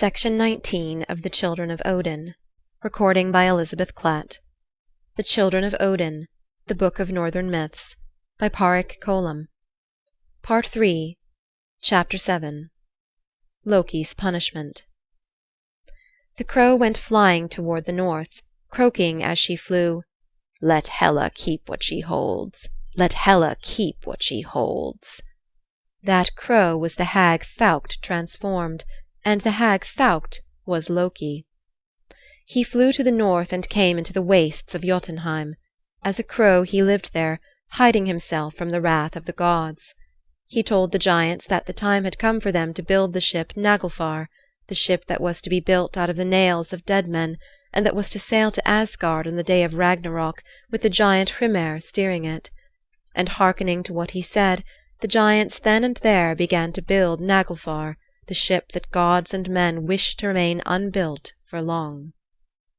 Section 19 of The Children of Odin. Recording by Elizabeth Klatt. The Children of Odin, The Book of Northern Myths, by Padraic Colum. Part 3, Chapter 7. Loki's Punishment. The crow went flying toward the north, croaking as she flew, "Let Hela keep what she holds. Let Hela keep what she holds." That crow was the hag Thaukt transformed, and the hag Thaukt was Loki. He flew to the north and came into the wastes of Jotunheim. As a crow he lived there, hiding himself from the wrath of the gods. He told the giants that the time had come for them to build the ship Naglfar, the ship that was to be built out of the nails of dead men, and that was to sail to Asgard on the day of Ragnarok, with the giant Hrimmer steering it. And hearkening to what he said, the giants then and there began to build Naglfar, the ship that gods and men wished to remain unbuilt for long.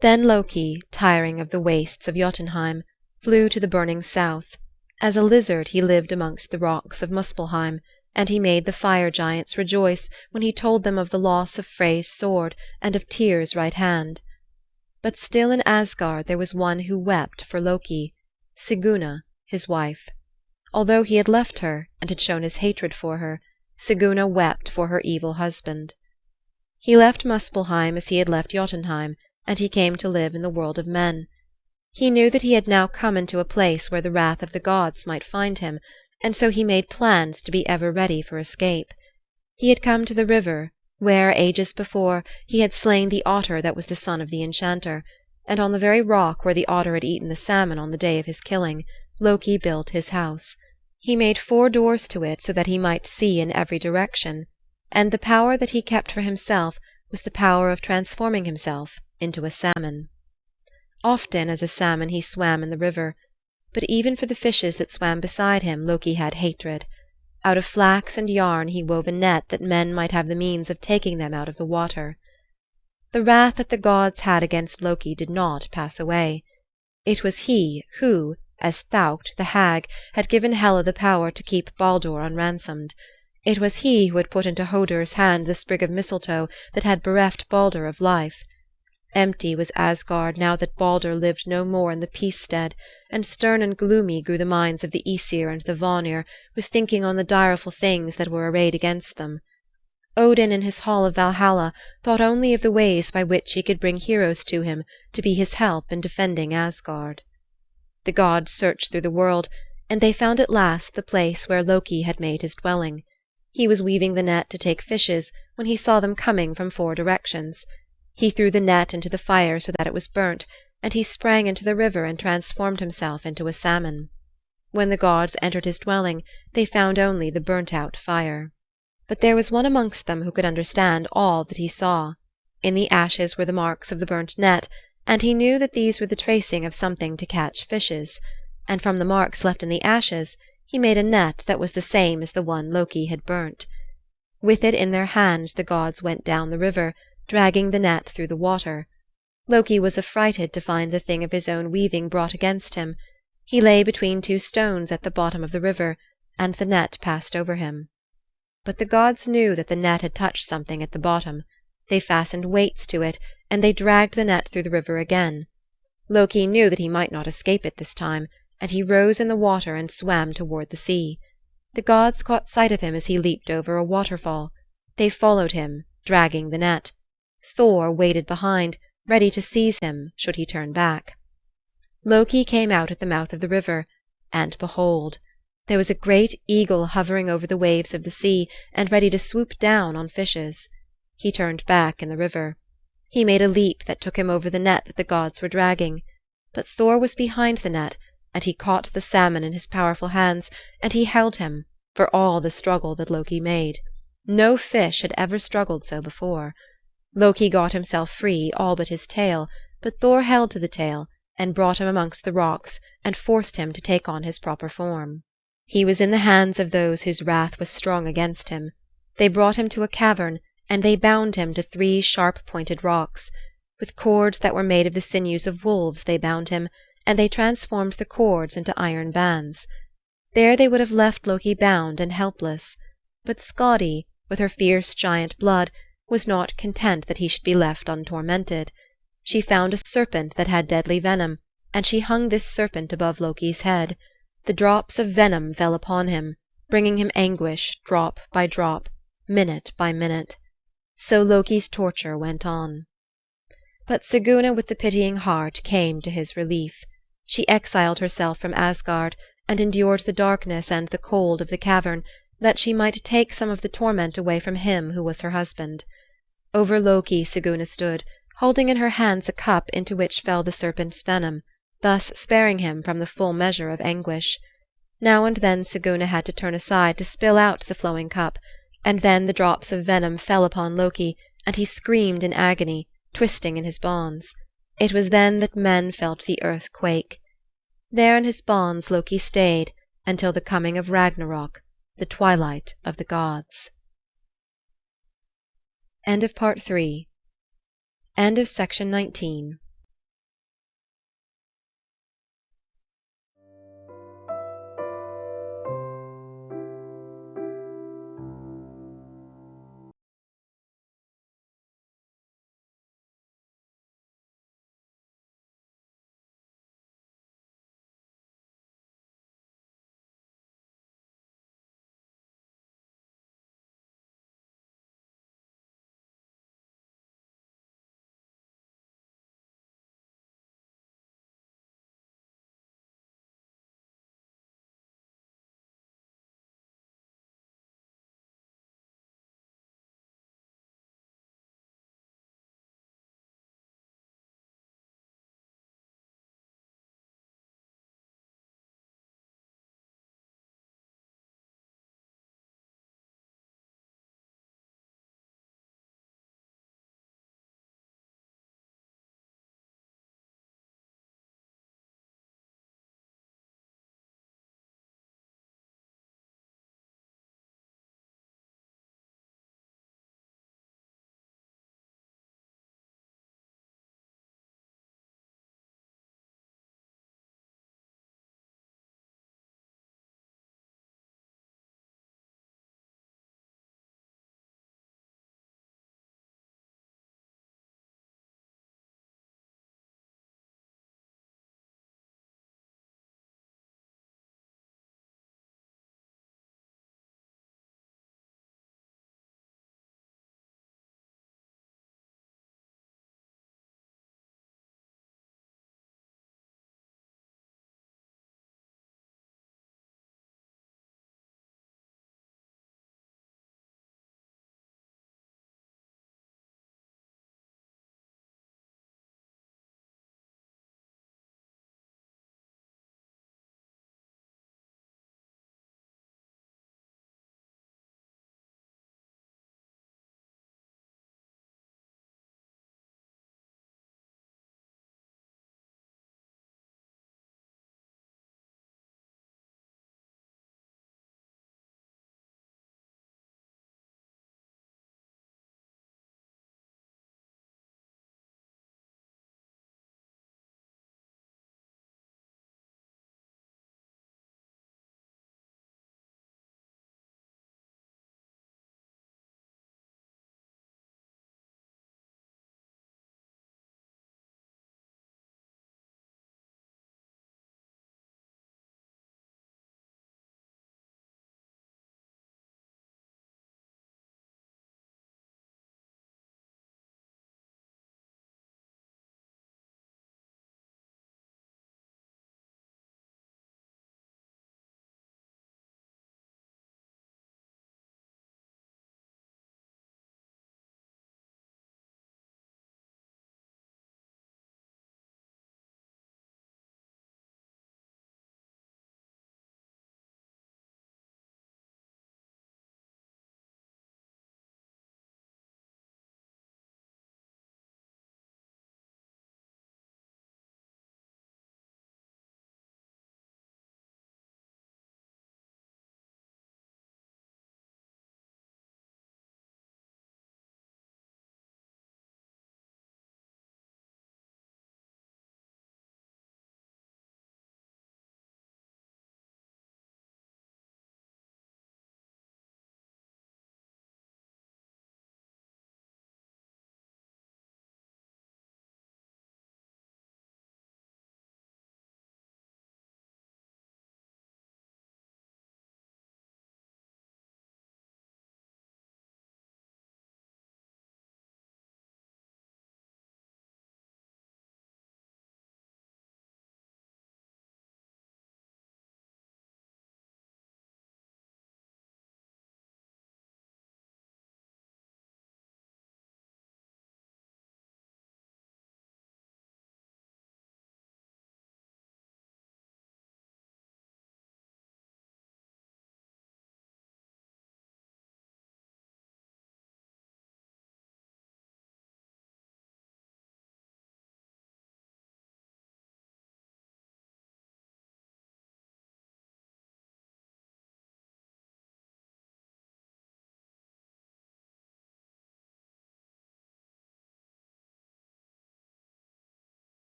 Then Loki, tiring of the wastes of Jotunheim, flew to the burning south. As a lizard he lived amongst the rocks of Muspelheim, and he made the fire giants rejoice when he told them of the loss of Frey's sword and of Tyr's right hand. But still in Asgard there was one who wept for Loki, Siguna, his wife. Although he had left her and had shown his hatred for her, Siguna wept for her evil husband. He left Muspelheim as he had left Jotunheim, and he came to live in the world of men. He knew that he had now come into a place where the wrath of the gods might find him, and so he made plans to be ever ready for escape. He had come to the river, where, ages before, he had slain the otter that was the son of the enchanter, and on the very rock where the otter had eaten the salmon on the day of his killing, Loki built his house. He made 4 doors to it so that he might see in every direction, and the power that he kept for himself was the power of transforming himself into a salmon. Often as a salmon he swam in the river, but even for the fishes that swam beside him Loki had hatred. Out of flax and yarn he wove a net that men might have the means of taking them out of the water. The wrath that the gods had against Loki did not pass away. It was he who, as Thaukt, the hag, had given Hela the power to keep Baldur unransomed. It was he who had put into Hodur's hand the sprig of mistletoe that had bereft Baldur of life. Empty was Asgard now that Baldur lived no more in the peace-stead, and stern and gloomy grew the minds of the Aesir and the Vanir with thinking on the direful things that were arrayed against them. Odin in his hall of Valhalla thought only of the ways by which he could bring heroes to him to be his help in defending Asgard. The gods searched through the world, and they found at last the place where Loki had made his dwelling. He was weaving the net to take fishes when he saw them coming from 4 directions. He threw the net into the fire so that it was burnt, and he sprang into the river and transformed himself into a salmon. When the gods entered his dwelling, they found only the burnt-out fire. But there was one amongst them who could understand all that he saw. In the ashes were the marks of the burnt net, and he knew that these were the tracing of something to catch fishes, and from the marks left in the ashes he made a net that was the same as the one Loki had burnt. With it in their hands the gods went down the river, dragging the net through the water. Loki was affrighted to find the thing of his own weaving brought against him. He lay between 2 stones at the bottom of the river, and the net passed over him. But the gods knew that the net had touched something at the bottom. They fastened weights to it, and they dragged the net through the river again. Loki knew that he might not escape it this time, and he rose in the water and swam toward the sea. The gods caught sight of him as he leaped over a waterfall. They followed him, dragging the net. Thor waited behind, ready to seize him should he turn back. Loki came out at the mouth of the river, and behold, there was a great eagle hovering over the waves of the sea and ready to swoop down on fishes. He turned back in the river. He made a leap that took him over the net that the gods were dragging. But Thor was behind the net, and he caught the salmon in his powerful hands, and he held him, for all the struggle that Loki made. No fish had ever struggled so before. Loki got himself free, all but his tail, but Thor held to the tail, and brought him amongst the rocks, and forced him to take on his proper form. He was in the hands of those whose wrath was strong against him. They brought him to a cavern, and they bound him to 3 sharp-pointed rocks. With cords that were made of the sinews of wolves they bound him, and they transformed the cords into iron bands. There they would have left Loki bound and helpless. But Skadi, with her fierce giant blood, was not content that he should be left untormented. She found a serpent that had deadly venom, and she hung this serpent above Loki's head. The drops of venom fell upon him, bringing him anguish drop by drop, minute by minute. So Loki's torture went on. But Siguna with the pitying heart came to his relief. She exiled herself from Asgard, and endured the darkness and the cold of the cavern, that she might take some of the torment away from him who was her husband. Over Loki Siguna stood, holding in her hands a cup into which fell the serpent's venom, thus sparing him from the full measure of anguish. Now and then Siguna had to turn aside to spill out the flowing cup, and then the drops of venom fell upon Loki, and he screamed in agony, twisting in his bonds. It was then that men felt the earth quake. There in his bonds Loki stayed until the coming of Ragnarok, the twilight of the gods. End of Part 3. End of Section 19.